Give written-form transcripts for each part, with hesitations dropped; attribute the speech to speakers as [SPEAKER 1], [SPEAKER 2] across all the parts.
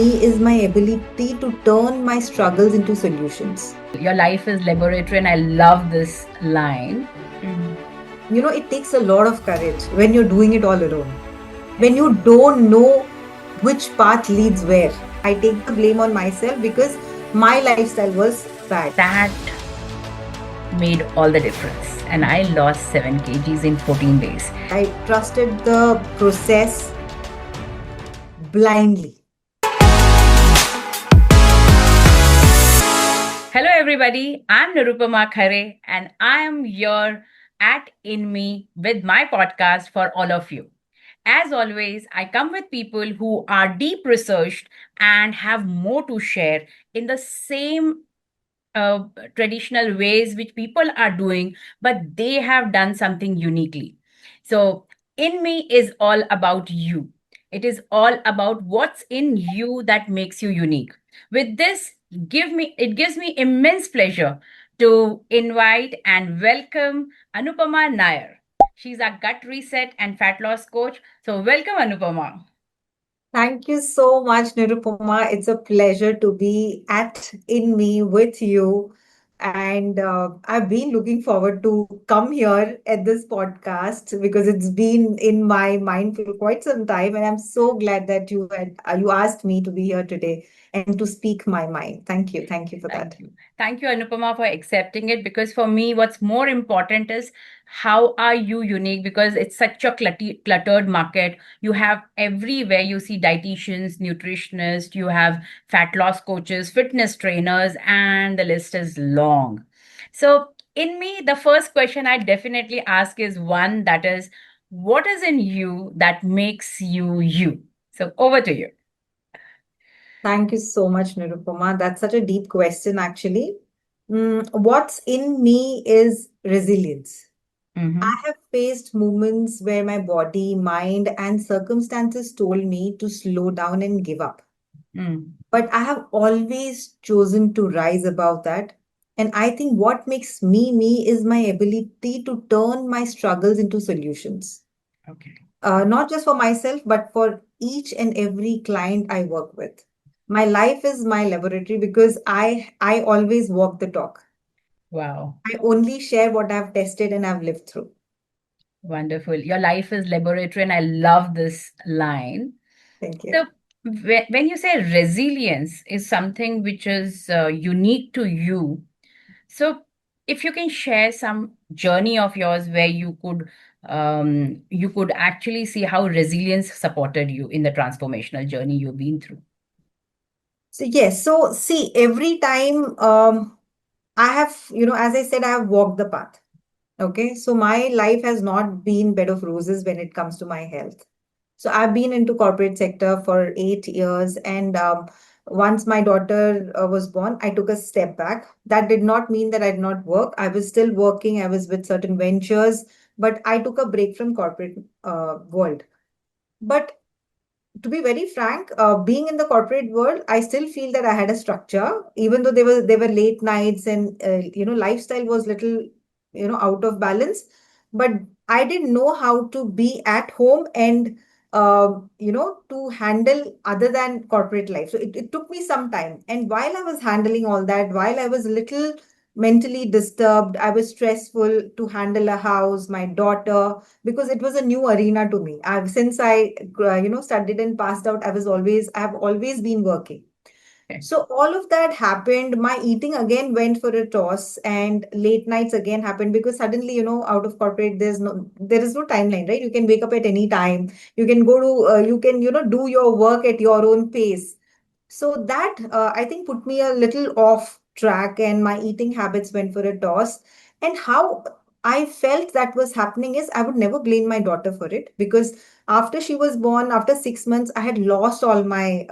[SPEAKER 1] me is my ability to turn my struggles into solutions.
[SPEAKER 2] Your life is laboratory, and I love this line. Mhm.
[SPEAKER 1] It takes a lot of courage when you're doing it all alone. When you don't know which path leads where. I take the blame on myself because my lifestyle was bad.
[SPEAKER 2] That made all the difference. And I lost 7 kgs in 14 days.
[SPEAKER 1] I trusted the process blindly.
[SPEAKER 2] Hello, everybody. I'm Anupama Nair, and I am here at In Me with my podcast for all of you. As always, I come with people who are deep researched and have more to share in the same uh, traditional ways which people are doing, but they have done something uniquely. So, In Me is all about you. It is all about what's in you that makes you unique. With this, it gives me immense pleasure to invite and welcome Anupama Nair. She's a gut reset and fat loss coach. So, welcome, Anupama.
[SPEAKER 1] Thank you so much, Nirupama. It's a pleasure to be at In Me with you. And I've been looking forward to come here at this podcast because it's been in my mind for quite some time. And I'm so glad that you asked me to be here today and to speak my mind. Thank you. Thank you for that.
[SPEAKER 2] Thank you. Thank you, Anupama, for accepting it. Because for me, what's more important is how are you unique? Because it's such a cluttered market. You have everywhere, you see dietitians, nutritionists, you have fat loss coaches, fitness trainers, and the list is long. So, in me, the first question I definitely ask is one that is, what is in you that makes you you? So, over to you.
[SPEAKER 1] Thank you so much, Nirupama. That's such a deep question, actually. What's in me is resilience. I
[SPEAKER 2] Mm-hmm.
[SPEAKER 1] have faced moments where my body, mind, and circumstances told me to slow down and give up.
[SPEAKER 2] Mm.
[SPEAKER 1] But I have always chosen to rise above that. And I think what makes me me is my ability to turn my struggles into solutions.
[SPEAKER 2] Okay.
[SPEAKER 1] Not just for myself, but for each and every client I work with. My life is my laboratory because I always walk the talk.
[SPEAKER 2] Wow.
[SPEAKER 1] I only share what I've tested and I've lived through.
[SPEAKER 2] Wonderful. Your life is laboratory, and I love this line.
[SPEAKER 1] Thank you.
[SPEAKER 2] So, when you say resilience is something which is unique to you, so if you can share some journey of yours where you could actually see how resilience supported you in the transformational journey you've been through.
[SPEAKER 1] So yes, so see, every time I have, as I said, I have walked the path. Okay, so my life has not been bed of roses when it comes to my health. So I've been into corporate sector for 8 years, and once my daughter was born, I took a step back. That did not mean that I did not work. I was still working. I was with certain ventures, but I took a break from corporate world. But to be very frank, being in the corporate world, I still feel that I had a structure, even though there were late nights and lifestyle was little out of balance. But I didn't know how to be at home and to handle other than corporate life. So it took me some time. And while I was handling all that, while I was a little mentally disturbed, I was stressful to handle a house, my daughter, because it was a new arena to me. Since I studied and passed out, I have always been working.
[SPEAKER 2] Okay.
[SPEAKER 1] So all of that happened. My eating again went for a toss, and late nights again happened because suddenly, out of corporate, there is no timeline, right? You can wake up at any time. You can go to you can do your work at your own pace. So that I think put me a little off track, and my eating habits went for a toss. And how I felt that was happening is I would never blame my daughter for it because after she was born, after 6 months, I had lost all my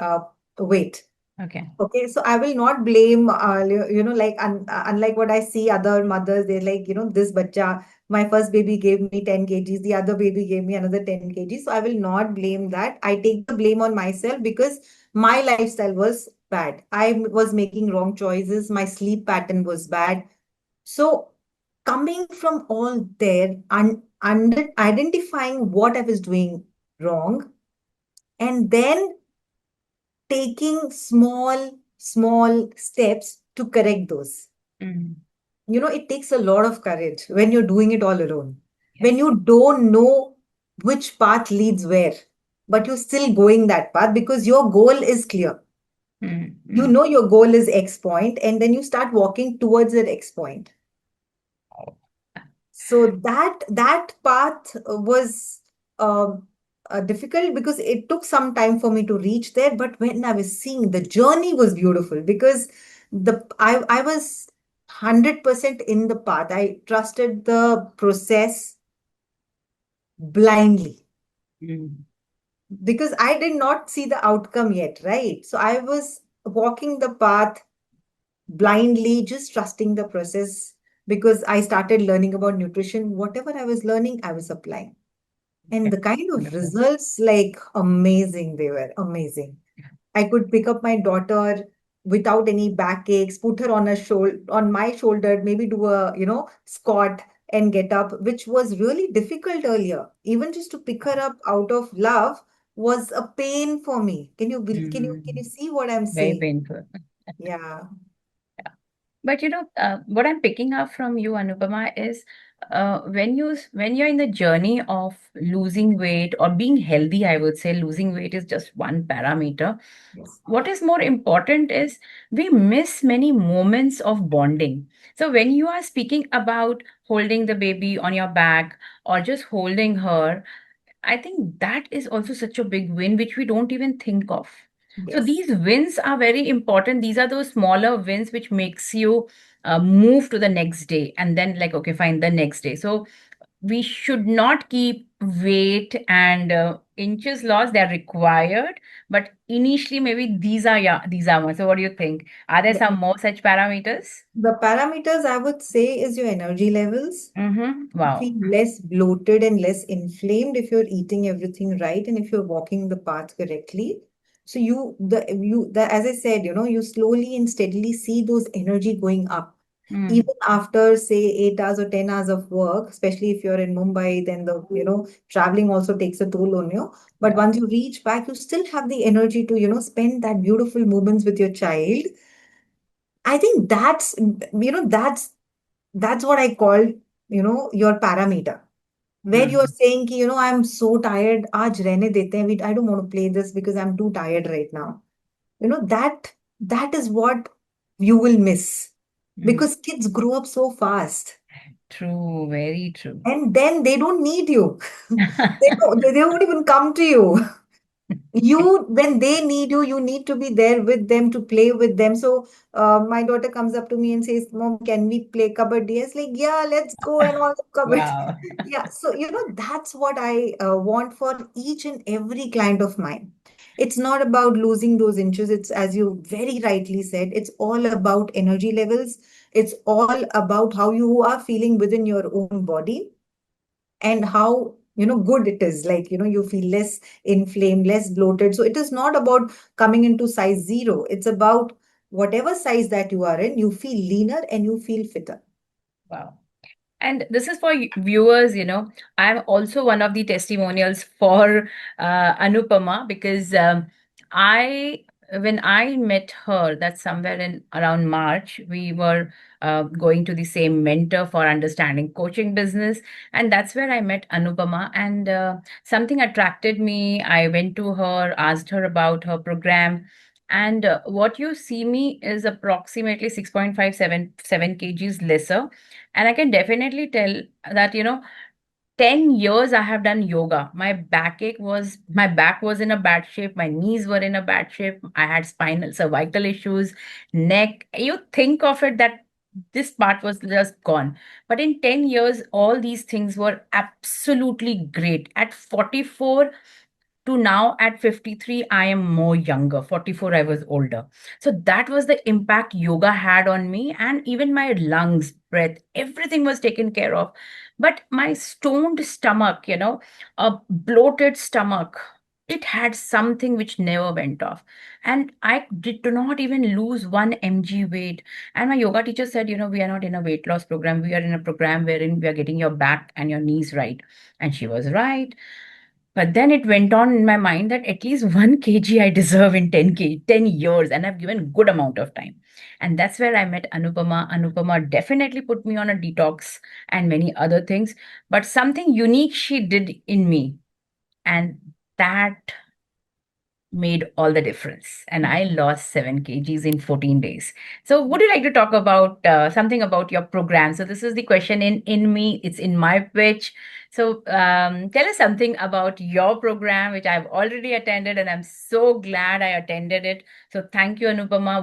[SPEAKER 1] weight.
[SPEAKER 2] Okay.
[SPEAKER 1] Okay, so I will not blame, like unlike what I see other mothers, they're like, this bacha, my first baby gave me 10 kgs, the other baby gave me another 10 kgs. So I will not blame that. I take the blame on myself because my lifestyle was bad. I was making wrong choices. My sleep pattern was bad. So coming from all there and identifying what I was doing wrong, and then taking small steps to correct those.
[SPEAKER 2] Mm.
[SPEAKER 1] It takes a lot of courage when you're doing it all alone, when
[SPEAKER 2] Yes.
[SPEAKER 1] you don't know which path leads where, but you're still going that path because your goal is clear.
[SPEAKER 2] Mm.
[SPEAKER 1] You
[SPEAKER 2] Mm.
[SPEAKER 1] know your goal is X point, and then you start walking towards that X point.
[SPEAKER 2] Oh.
[SPEAKER 1] So that path was difficult because it took some time for me to reach there. But when I was seeing, the journey was beautiful because I was 100% in the path. I trusted the process blindly
[SPEAKER 2] Mm.
[SPEAKER 1] because I did not see the outcome yet, right? So I was walking the path blindly, just trusting the process because I started learning about nutrition. Whatever I was learning, I was applying. And
[SPEAKER 2] Okay.
[SPEAKER 1] the kind of
[SPEAKER 2] Wonderful.
[SPEAKER 1] results, like amazing, they were amazing. I could pick up my daughter without any backaches, put her on a shoulder, on my shoulder, maybe do a, squat and get up, which was really difficult earlier. Even just to pick her
[SPEAKER 2] Wow.
[SPEAKER 1] up out of love was a pain for me. Can you
[SPEAKER 2] Mm.
[SPEAKER 1] see what I'm
[SPEAKER 2] Very
[SPEAKER 1] saying?
[SPEAKER 2] painful.
[SPEAKER 1] Yeah.
[SPEAKER 2] But what I'm picking up from you, Anupama, is when you're in the journey of losing weight or being healthy, I would say losing weight is just one parameter.
[SPEAKER 1] Yes.
[SPEAKER 2] What is more important is we miss many moments of bonding. So when you are speaking about holding the baby on your back or just holding her, I think that is also such a big win, which we don't even think of. So
[SPEAKER 1] Yes.
[SPEAKER 2] these wins are very important. These are those smaller wins which makes you move to the next day and then like, okay, fine, the next day. So we should not keep weight and inches lost. They're required, but initially maybe these are, yeah, these are more. So what do you think? Are there
[SPEAKER 1] The,
[SPEAKER 2] some more such parameters?
[SPEAKER 1] the parameters I would say is your energy levels.
[SPEAKER 2] Mm-hmm.
[SPEAKER 1] You
[SPEAKER 2] Wow.
[SPEAKER 1] feel less bloated and less inflamed if you're eating everything right and if you're walking the path correctly. So as I said, you slowly and steadily see those energy going up.
[SPEAKER 2] Mm.
[SPEAKER 1] Even after say 8 hours or 10 hours of work, especially if you're in Mumbai, then traveling also takes a toll on you. But
[SPEAKER 2] Yeah.
[SPEAKER 1] once you reach back, you still have the energy to, spend that beautiful moments with your child. I think that's what I call, your parameter. Where you're
[SPEAKER 2] Mm.
[SPEAKER 1] saying, I'm so tired, aaj rehne dete hain. I don't want to play this because I'm too tired right now. That is what you will miss
[SPEAKER 2] Mm.
[SPEAKER 1] because kids grow up so fast
[SPEAKER 2] True, very true.
[SPEAKER 1] and then they don't need you. They won't even come to you. When they need you, you need to be there with them to play with them. So my daughter comes up to me and says, Mom, can we play kabaddi? It's like, yeah, let's go and all the kabaddi.
[SPEAKER 2] Wow.
[SPEAKER 1] Yeah, so that's what I want for each and every client of mine. It's not about losing those inches. It's, as you very rightly said, it's all about energy levels. It's all about how you are feeling within your own body and how good it is, like you feel less inflamed, less bloated. So it is not about coming into size zero. It's about whatever size that you are in, you feel leaner and you feel fitter.
[SPEAKER 2] Wow. And this is for viewers, I'm also one of the testimonials for Anupama because when I met her, that's somewhere in around March, we were going to the same mentor for understanding coaching business. And that's where I met Anupama. And something attracted me. I went to her, asked her about her program. And what you see me is approximately 6.577 kgs lesser, and I can definitely tell that, 10 years I have done yoga. My back was in a bad shape. My knees were in a bad shape. I had spinal, cervical issues, neck. You think of it that this part was just gone. But in 10 years, all these things were absolutely great. At 44, to now at 53, I am more younger. 44, I was older. So that was the impact yoga had on me, and even my lungs, breath, everything was taken care of. But my stoned stomach, a bloated stomach, it had something which never went off. And I did not even lose 1 mg weight. And my yoga teacher said, we are not in a weight loss program. We are in a program wherein we are getting your back and your knees right. And she was right. But then it went on in my mind that at least 1 kg I deserve in 10 years, and I've given good amount of time. And that's where I met Anupama. Anupama definitely put me on a detox and many other things, but something unique she did in me, and that made all the difference. And I lost 7 kgs in 14 days. So would you like to talk about something about your program? So this is the question in me, it's in my pitch. So tell us something about your program, which I've already attended, and I'm so glad I attended it. So thank you, Anupama.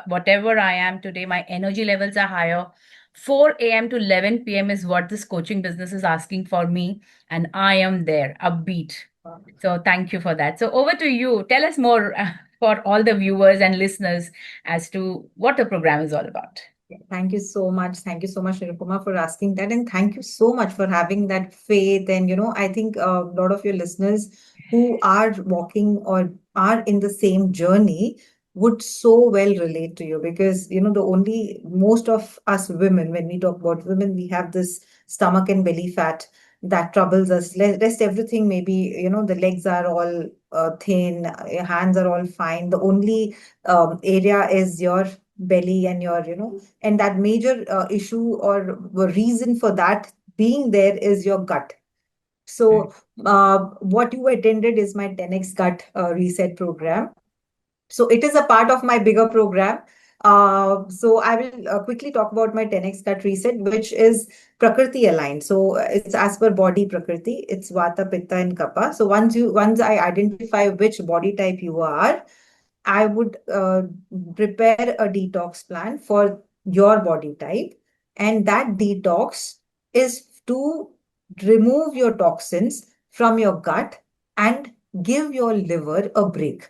[SPEAKER 2] Whatever I am today, my energy levels are higher. 4 a.m. to 11 p.m. is what this coaching business is asking for me, and I am there, upbeat. So thank you for that. So over to you. Tell us more for all the viewers and listeners as to what the program is all about.
[SPEAKER 1] Yeah, thank you so much. Thank you so much, Nirupama, for asking that. And thank you so much for having that faith. And, I think a lot of your listeners who are walking or are in the same journey would so well relate to you because, the only, most of us women, when we talk about women, we have this stomach and belly fat that troubles us. Rest everything, maybe, the legs are all thin, hands are all fine. The only area is your belly and your and that major issue or reason for that being there is your gut.
[SPEAKER 2] Mm,
[SPEAKER 1] So what you attended is my 10x gut reset program. So it is a part of my bigger program. So I will quickly talk about my 10x gut reset, which is prakriti aligned. So it's as per body prakriti. It's vata, pitta, and kapha. So once I identify which body type you are, I would prepare a detox plan for your body type. And that detox is to remove your toxins from your gut and give your liver a break.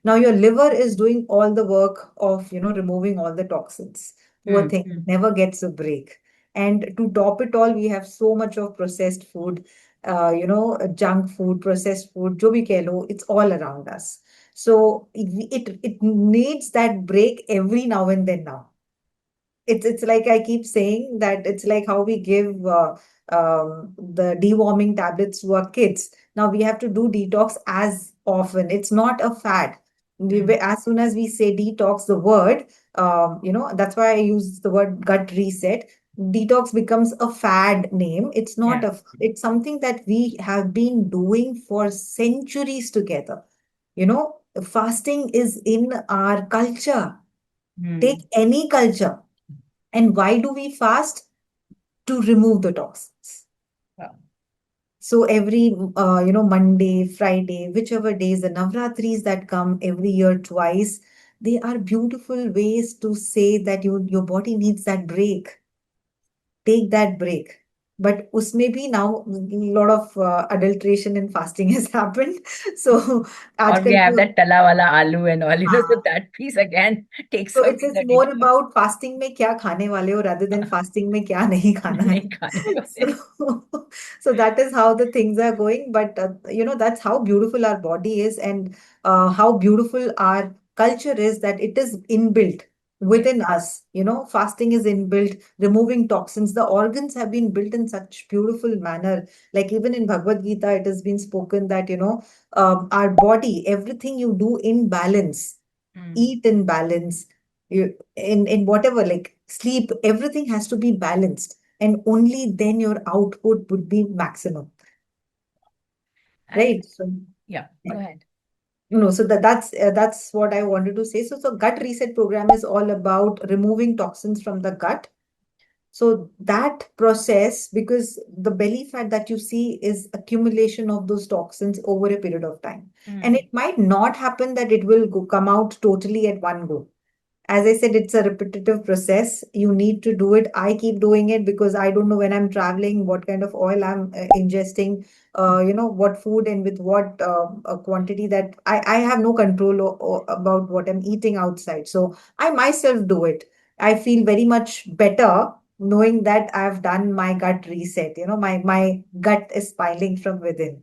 [SPEAKER 1] Now, your liver is doing all the work of, removing all the toxins. Poor
[SPEAKER 2] mm,
[SPEAKER 1] thing, never gets a break. And to top it all, we have so much of processed food, junk food, processed food, jo bhi keh lo, it's all around us. So it needs that break every now and then now. It's like I keep saying that it's like how we give the deworming tablets to our kids. Now we have to do detox as often. It's not a fad.
[SPEAKER 2] mm,
[SPEAKER 1] As soon as we say detox, the word, that's why I use the word gut reset. Detox becomes a fad name. It's not
[SPEAKER 2] yeah.
[SPEAKER 1] a, it's something that we have been doing for centuries together. Fasting is in our culture. Take
[SPEAKER 2] Mm,
[SPEAKER 1] any culture. And why do we fast? To remove the toxins.
[SPEAKER 2] wow.
[SPEAKER 1] So every, Monday, Friday, whichever days, the Navratris that come every year twice, they are beautiful ways to say that your body needs that break. Take that break. But usme bhi now a lot of adulteration and fasting has happened. So,
[SPEAKER 2] Or we
[SPEAKER 1] aajkal
[SPEAKER 2] have
[SPEAKER 1] to,
[SPEAKER 2] that tala wala aloo and all, so
[SPEAKER 1] हाँ,
[SPEAKER 2] that piece again takes
[SPEAKER 1] so
[SPEAKER 2] away
[SPEAKER 1] it's
[SPEAKER 2] the
[SPEAKER 1] more
[SPEAKER 2] detox.
[SPEAKER 1] about fasting में क्या खाने वाले हो rather than fasting में क्या नहीं खाना है.
[SPEAKER 2] नहीं खाने वाले.
[SPEAKER 1] So, so that is how the things are going. But that's how beautiful our body is and how beautiful our culture is that it is inbuilt
[SPEAKER 2] Yeah.
[SPEAKER 1] within us. Fasting is inbuilt, removing toxins. The organs have been built in such beautiful manner. Like even in Bhagavad Gita, it has been spoken that our body, everything you do in balance,
[SPEAKER 2] Mm.
[SPEAKER 1] eat in balance, in whatever, like sleep, everything has to be balanced, and only then your output would be maximum,
[SPEAKER 2] And
[SPEAKER 1] right? So
[SPEAKER 2] yeah,
[SPEAKER 1] yeah.
[SPEAKER 2] go ahead.
[SPEAKER 1] No, so that's what I wanted to say. So gut reset program is all about removing toxins from the gut. So that process, because the belly fat that you see is accumulation of those toxins over a period of time, and
[SPEAKER 2] Mm.
[SPEAKER 1] it might not happen that it will come out totally at one go. As I said, it's a repetitive process. You need to do it. I keep doing it because I don't know when I'm traveling, what kind of oil I'm ingesting, what food and with what quantity that I have no control about what I'm eating outside. So I myself do it. I feel very much better knowing that I've done my gut reset. My gut is piling from within.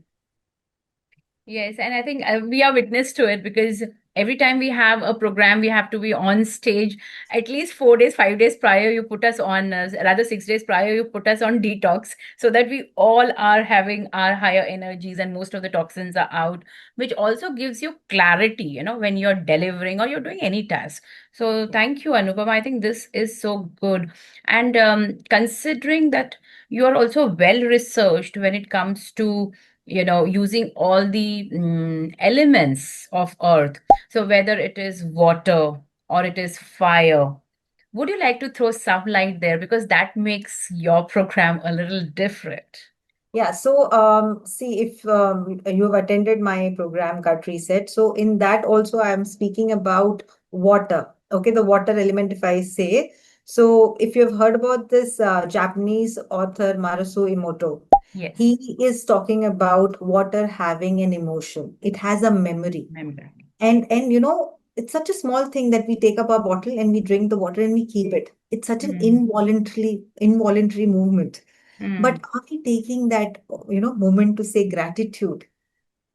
[SPEAKER 2] Yes, and I think we are witness to it because every time we have a program, we have to be on stage at least 4 days, 5 days prior. You put us on, rather 6 days prior, you put us on detox so that we all are having our higher energies and most of the toxins are out, which also gives you clarity, when you're delivering or you're doing any task. So thank you, Anupama. I think this is so good. And considering that you are also well researched when it comes to using all the elements of earth, so whether it is water or it is fire, would you like to throw some light there, because that makes your program a little different?
[SPEAKER 1] Yeah, so see, if you have attended my program Gut Reset, so in that also I'm speaking about water. Okay, the water element, if I say. So if you've heard about this Japanese author Marusu Emoto,
[SPEAKER 2] Yes.
[SPEAKER 1] he is talking about water having an emotion. It has a memory.
[SPEAKER 2] Remember.
[SPEAKER 1] And it's such a small thing that we take up our bottle and we drink the water and we keep it. It's such an
[SPEAKER 2] Mm,
[SPEAKER 1] involuntary movement. But
[SPEAKER 2] mm.
[SPEAKER 1] are we taking that, moment to say gratitude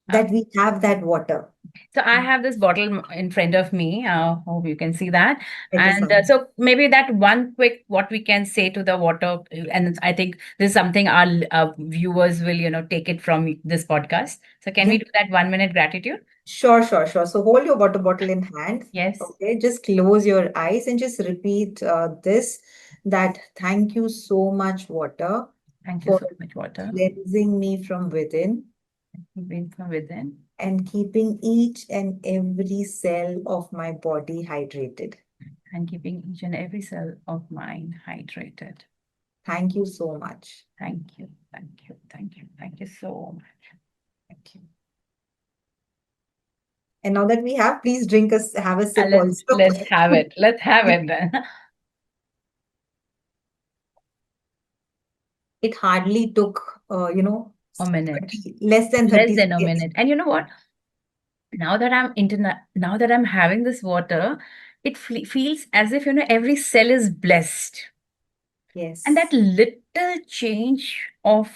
[SPEAKER 1] that we have that water?
[SPEAKER 2] So I have this bottle in front of me. Hope you can see that.
[SPEAKER 1] Thank you so
[SPEAKER 2] And
[SPEAKER 1] much.
[SPEAKER 2] so maybe that one quick what we can say to the water, and I think this is something our viewers will, take it from this podcast. So can
[SPEAKER 1] Yeah,
[SPEAKER 2] we do that 1 minute gratitude?
[SPEAKER 1] sure, sure, sure. So hold your water bottle in hand.
[SPEAKER 2] Yes.
[SPEAKER 1] Okay, just close your eyes and just repeat this that thank you so much, water,
[SPEAKER 2] Thank you
[SPEAKER 1] for
[SPEAKER 2] so much, water.
[SPEAKER 1] cleansing me from within
[SPEAKER 2] Being from within
[SPEAKER 1] and keeping each and every cell of my body hydrated.
[SPEAKER 2] and keeping each and every cell of mine hydrated.
[SPEAKER 1] Thank you so much.
[SPEAKER 2] Thank you. Thank you. Thank you. Thank you so much.
[SPEAKER 1] Thank you. And now that we have, please drink us, have a sip
[SPEAKER 2] Let's
[SPEAKER 1] also.
[SPEAKER 2] let's have it. Let's have it then.
[SPEAKER 1] It hardly took,
[SPEAKER 2] A minute.
[SPEAKER 1] 30, less than
[SPEAKER 2] Less
[SPEAKER 1] 30
[SPEAKER 2] than a
[SPEAKER 1] seconds.
[SPEAKER 2] minute. And you know what? Now that I'm having this water, it feels as if every cell is blessed. And that
[SPEAKER 1] Yes.
[SPEAKER 2] little change of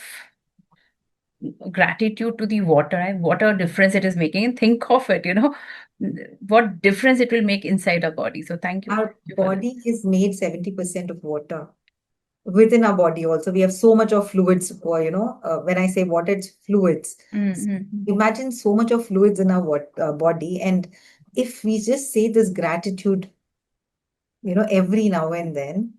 [SPEAKER 2] gratitude to the water and water difference it is making, and think of it, what difference it will make inside our body. So
[SPEAKER 1] Our
[SPEAKER 2] thank you for this.
[SPEAKER 1] body is made 70% of water. Within our body also, we have so much of fluids, or, when I say water, it's fluids.
[SPEAKER 2] Mm-hmm.
[SPEAKER 1] Imagine so much of fluids in our body. And if we just say this gratitude, every now and then,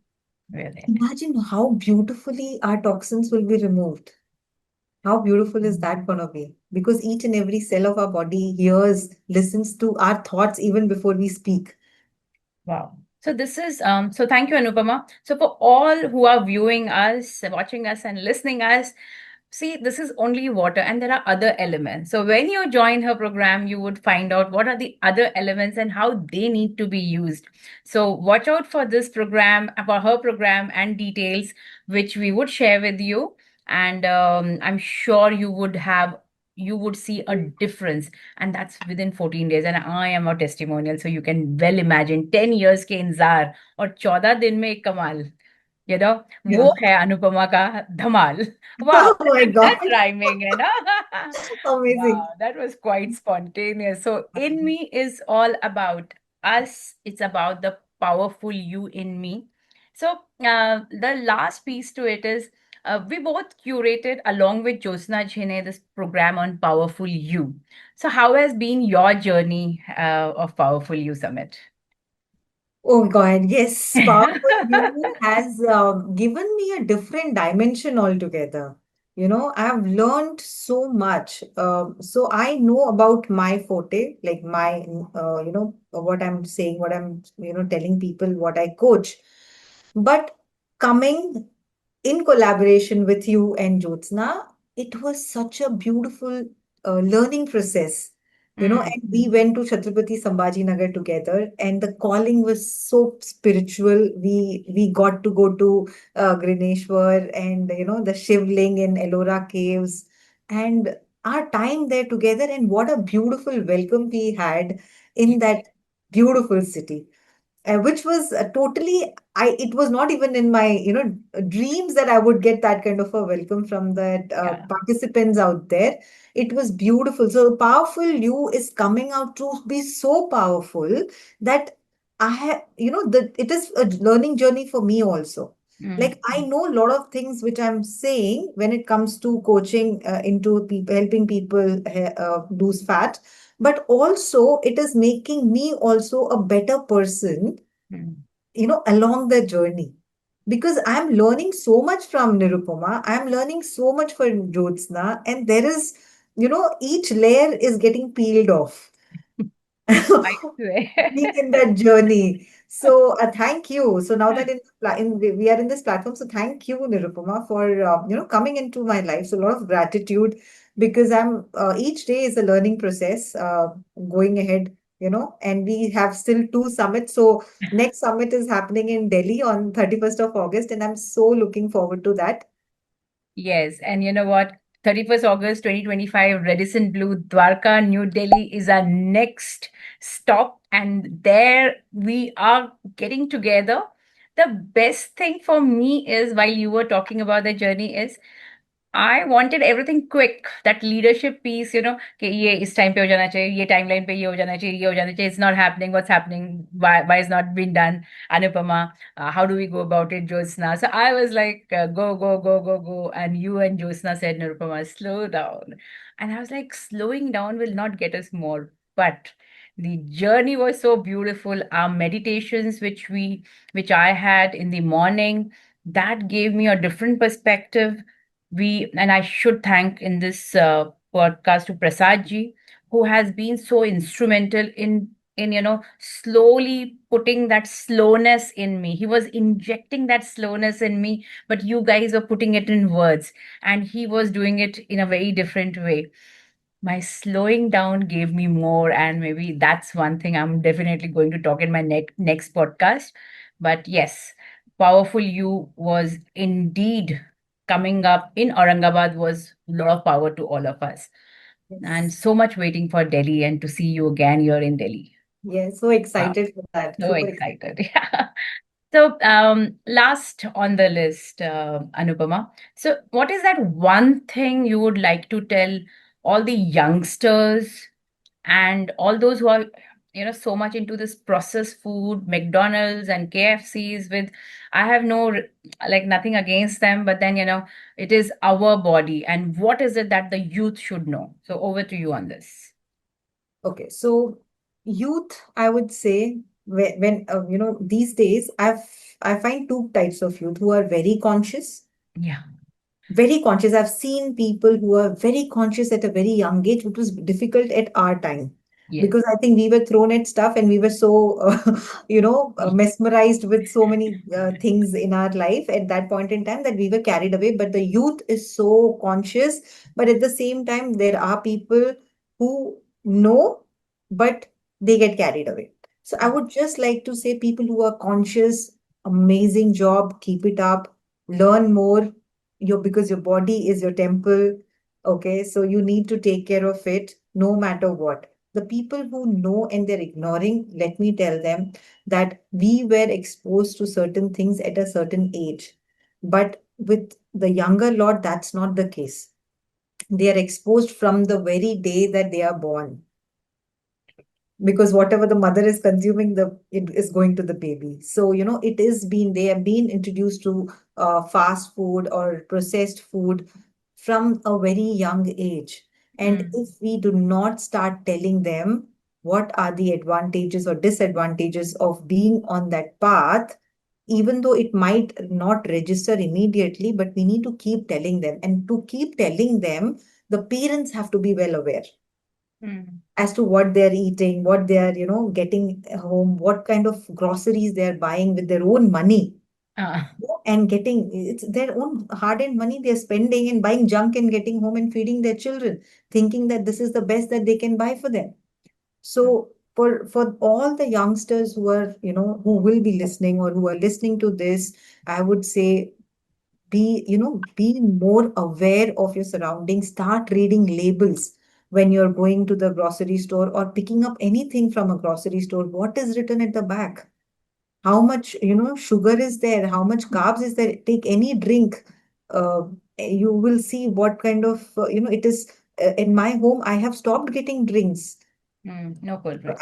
[SPEAKER 2] Really.
[SPEAKER 1] imagine how beautifully our toxins will be removed. How beautiful is that going to be? Because each and every cell of our body hears, listens to our thoughts even before we speak.
[SPEAKER 2] Wow. So this is so thank you, Anupama. So for all who are viewing us, watching us and listening us, see, this is only water and there are other elements. So when you join her program, you would find out what are the other elements and how they need to be used. So watch out for this program, for her program and details, which we would share with you. And I'm sure you would see a difference, and that's within 14 days. And I am a testimonial, so you can well imagine 10 years के इंतजार और 14 दिन में एक कमाल,
[SPEAKER 1] Yeah.
[SPEAKER 2] वो है अनुपमा का धमाल. Wow,
[SPEAKER 1] Oh my God.
[SPEAKER 2] that's rhyming,
[SPEAKER 1] Amazing.
[SPEAKER 2] Wow, that was quite spontaneous. So, in me is all about us. It's about the powerful you in me. So, the last piece to it is we both curated along with Josna Jhine this program on Powerful You. So, how has been your journey of Powerful You Summit?
[SPEAKER 1] Oh God, yes. Powerful You has given me a different dimension altogether. I have learned so much. So I know about my forte, like my, what I'm saying, what I'm, telling people, what I coach. But coming in collaboration with you and Jyotsna, it was such a beautiful learning process.
[SPEAKER 2] Mm,
[SPEAKER 1] And we went to Chhatrapati Sambhaji Nagar together, and the calling was so spiritual. We got to go to Grineshwar and the Shivling in Ellora Caves, and our time there together, and what a beautiful welcome we had in that beautiful city. which was totally, it was not even in my, dreams that I would get that kind of a welcome from that
[SPEAKER 2] Yeah.
[SPEAKER 1] participants out there. It was beautiful. So powerful you is coming out to be so powerful that I have, it is a learning journey for me also. Like I
[SPEAKER 2] Mm.
[SPEAKER 1] know a lot of things which I'm saying when it comes to coaching into people, helping people lose fat, but also it is making me also a better person,
[SPEAKER 2] Mm.
[SPEAKER 1] along the journey. Because I'm learning so much from Nirupama, I'm learning so much from Jyotsna, and there is, each layer is getting peeled off.
[SPEAKER 2] I swear.
[SPEAKER 1] Being in that journey. So thank you. So now that we are in this platform, so thank you, Nirupama, for coming into my life. So a lot of gratitude because I'm each day is a learning process going ahead. And we have still two summits. So next summit is happening in Delhi on 31st of August, and I'm so looking forward to that.
[SPEAKER 2] Yes, and you know what? 31st August 2025, Radisson Blue, Dwarka, New Delhi is our next stop. And there we are getting together. The best thing for me is, while you were talking about the journey, is I wanted everything quick. That leadership piece, कि ये इस time पे हो जाना चाहिए, ये timeline पे ये हो जाना चाहिए, ये हो जाना चाहिए. It's not happening. What's happening? Why is not being done? Anupama, how do we go about it, Jyotsna? So I was like, go, go, go, go, go. And you and Jyotsna said, Anupama, slow down. And I was like, slowing down will not get us more. But the journey was so beautiful. Our meditations, which I had in the morning, that gave me a different perspective. And I should thank in this podcast to Prasad ji, who has been so instrumental in slowly putting that slowness in me. He was injecting that slowness in me, but you guys are putting it in words, and he was doing it in a very different way. My slowing down gave me more, and maybe that's one thing I'm definitely going to talk in my next podcast. But yes, powerful you was indeed coming up in Aurangabad was a lot of power to all of us, and
[SPEAKER 1] Yes.
[SPEAKER 2] so much waiting for Delhi and to see you again here in Delhi.
[SPEAKER 1] Yes, so
[SPEAKER 2] Wow,
[SPEAKER 1] excited for that.
[SPEAKER 2] so
[SPEAKER 1] Super
[SPEAKER 2] excited.
[SPEAKER 1] excited.
[SPEAKER 2] Yeah. So, last on the list, Anupama. So, what is that one thing you would like to tell all the youngsters and all those who are, so much into this processed food, McDonald's and KFCs? With, I have like nothing against them, but then, it is our body. And what is it that the youth should know? So, over to you on this.
[SPEAKER 1] Okay, so youth, I would say, these days, I find two types of youth who are very conscious,
[SPEAKER 2] Yeah.
[SPEAKER 1] very conscious. I've seen people who are very conscious at a very young age, which was difficult at our time
[SPEAKER 2] Yes.
[SPEAKER 1] because I think we were thrown at stuff and we were so, mesmerized with so many things in our life at that point in time that we were carried away. But the youth is so conscious, but at the same time, there are people who know, but they get carried away. So I would just like to say, people who are conscious, amazing job, keep it up, learn more because your body is your temple. Okay, so you need to take care of it no matter what. The people who know and they're ignoring, let me tell them that we were exposed to certain things at a certain age, but with the younger lot, that's not the case. They are exposed from the very day that they are born, because whatever the mother is consuming, the it is going to the baby. So it is being they have been introduced to fast food or processed food from a very young age. And
[SPEAKER 2] Mm,
[SPEAKER 1] if we do not start telling them what are the advantages or disadvantages of being on that path, even though it might not register immediately, but we need to keep telling them. And to keep telling them, the parents have to be well aware
[SPEAKER 2] mm.
[SPEAKER 1] as to what they're eating, what they're, getting home, what kind of groceries they're buying with their own money,
[SPEAKER 2] Ah,
[SPEAKER 1] and getting it's their own hard-earned money they're spending and buying junk and getting home and feeding their children, thinking that this is the best that they can buy for them. So for all the youngsters who are, who will be listening or who are listening to this, I would say be more aware of your surroundings. Start reading labels when you're going to the grocery store or picking up anything from a grocery store. What is written at the back? how much, sugar is there, how much carbs is there. Take any drink, uh, you will see what kind of, it is. In my home, I have stopped getting drinks.
[SPEAKER 2] No cold drink.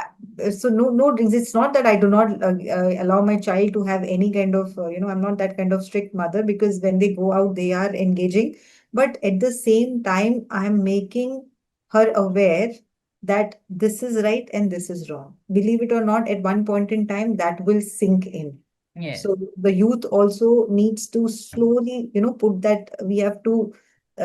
[SPEAKER 1] So no drinks. It's not that I do not allow my child to have any kind of, I'm not that kind of strict mother, because when they go out, they are engaging. But at the same time, I'm making her aware that this is right and this is wrong. Believe it or not, at one point in time, that will sink in.
[SPEAKER 2] Yes.
[SPEAKER 1] So the youth also needs to slowly, put that, we have to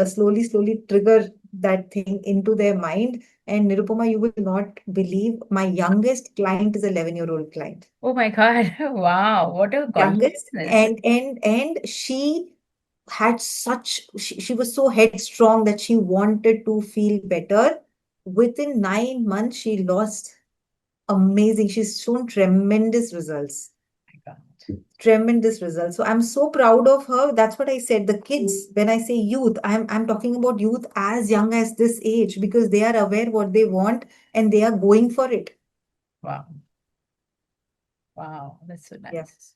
[SPEAKER 1] slowly trigger that thing into their mind. And Nirupama, you will not believe, my youngest client is 11-year-old client.
[SPEAKER 2] Oh my God. Wow. What a
[SPEAKER 1] Youngest,
[SPEAKER 2] consciousness.
[SPEAKER 1] and she had such, she was so headstrong that she wanted to feel better. Within 9 months, she lost, amazing. She's shown tremendous results.
[SPEAKER 2] My God.
[SPEAKER 1] Tremendous results. So I'm so proud of her. That's what I said. The kids, when I say youth, I'm talking about youth as young as this age, because they are aware what they want and they are going for it.
[SPEAKER 2] Wow. Wow. That's so
[SPEAKER 1] Yeah.
[SPEAKER 2] nice.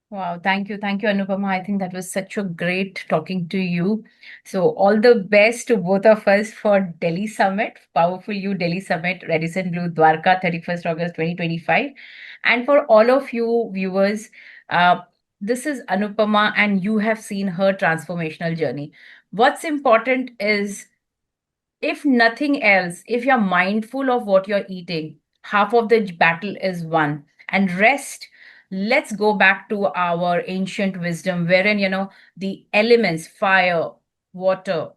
[SPEAKER 2] Wow, thank you. Thank you, Anupama. I think that was such a great talking to you. So, all the best to both of us for Delhi Summit, Powerful You Delhi Summit, Radisson Blue, Dwarka, 31st August 2025. And for all of you viewers, uh, this is Anupama, and you have seen her transformational journey. What's important is, if nothing else, if you're mindful of what you're eating, half of the battle is won. And rest, let's go back to our ancient wisdom, wherein, the elements, fire, water,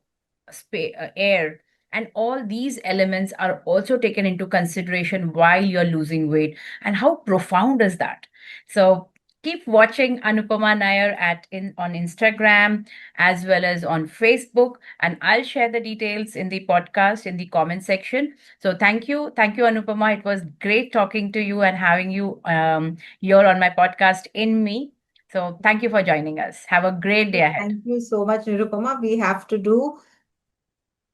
[SPEAKER 2] air, and all these elements are also taken into consideration while you're losing weight. And how profound is that? So, keep watching Anupama Nair on Instagram as well as on Facebook, and I'll share the details in the podcast in the comment section. So thank you, Anupama. It was great talking to you and having you here on my podcast in me. So thank you for joining us. Have a great day ahead.
[SPEAKER 1] Thank you so much, Nirupama. We have to do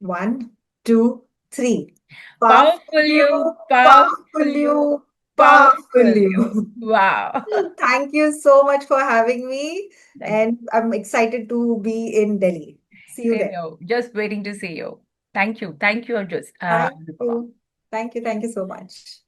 [SPEAKER 1] one, two, three. Powerful
[SPEAKER 2] Powerful you,
[SPEAKER 1] you,
[SPEAKER 2] powerful
[SPEAKER 1] powerful
[SPEAKER 2] you,
[SPEAKER 1] you, powerful
[SPEAKER 2] powerful you.
[SPEAKER 1] you.
[SPEAKER 2] Wow.
[SPEAKER 1] Thank you so much for having me.
[SPEAKER 2] Thank you.
[SPEAKER 1] And I'm excited to be in Delhi. See you
[SPEAKER 2] Same
[SPEAKER 1] there.
[SPEAKER 2] here. Just waiting to see you. Thank you. Thank you,
[SPEAKER 1] Thank
[SPEAKER 2] Anupama.
[SPEAKER 1] you. Thank you. Thank you so much.